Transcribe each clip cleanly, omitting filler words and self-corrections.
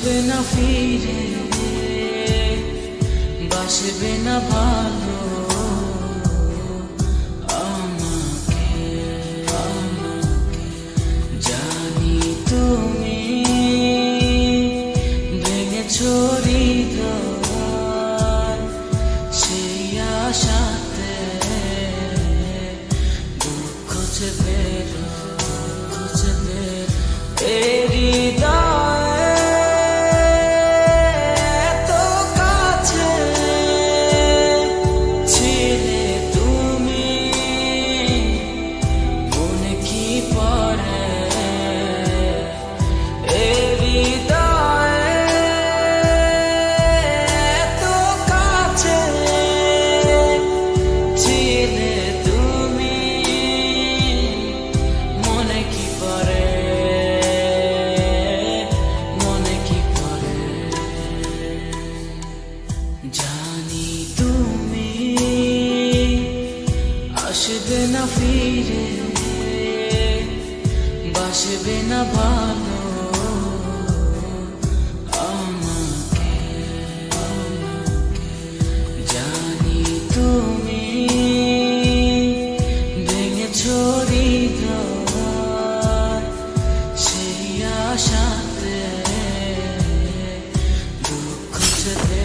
আসবে না ফিরে, বাসবে না ভালো আমাকে। জানি তুমি ভেঙেছো হৃদয়, সেই আশাতে দুঃখ চেপে জানি তুমি আসবে না ফিরে, বাসবে না ভালো আমাকে। জানি তুমি ভেঙেছো হৃদয়, সেই আশাতে দুঃখ চেপে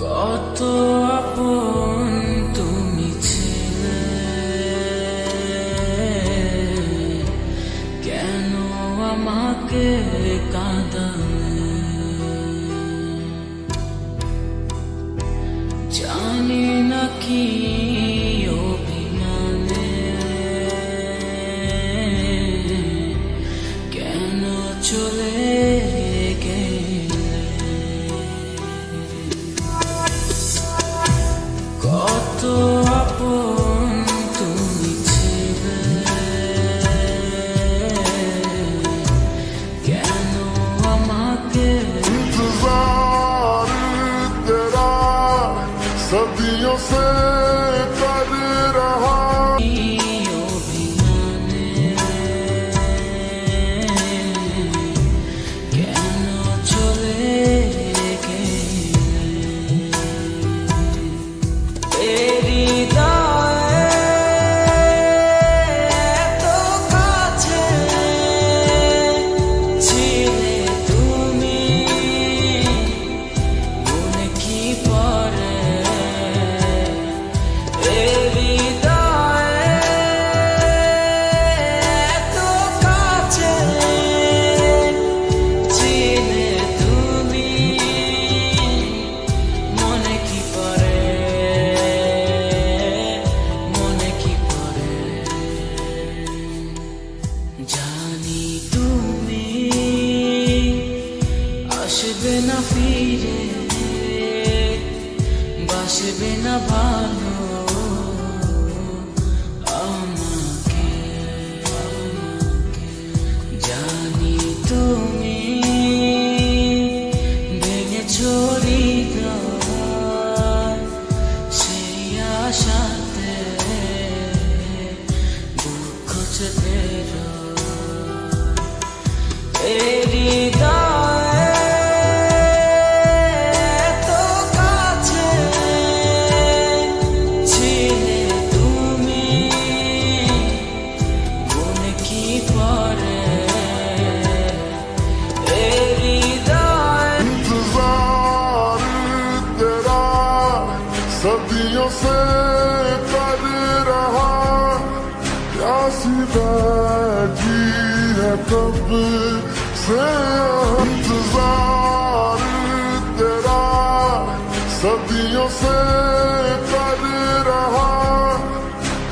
কত আপন তুমি ছিলে, কেন আমাকে কাঁদালে? জানি না কি অভিমানে কেন চলে কত আপন তুমি ছিলে, কেন আমাকে इंतजार तेरा सदियों से कर रहा। অভিমানে কেন চলে জানি তুমি আসবে না ফিরে, বাসবে না ভালো আমাকে। জানি তুমি ভেঙেছো হৃদয়, সেই আশাতে দুঃখ চেপে হৃদয় এত কাছে। सदियों से कर रहा प्यासी बैठी है कब से इंतजार तेरा सदियों से कर रहा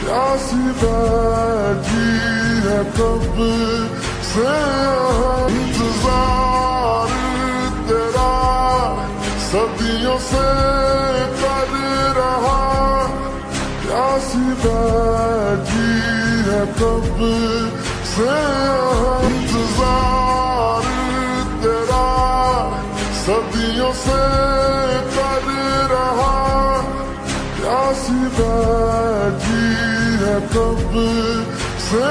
प्यासी बैठी है कब से इंतजार तेरा सदियों से कर रहा प्यासी बैठी है कब से इंतजार तेरा सदियों से कर रहा प्यासी बैठी है कब से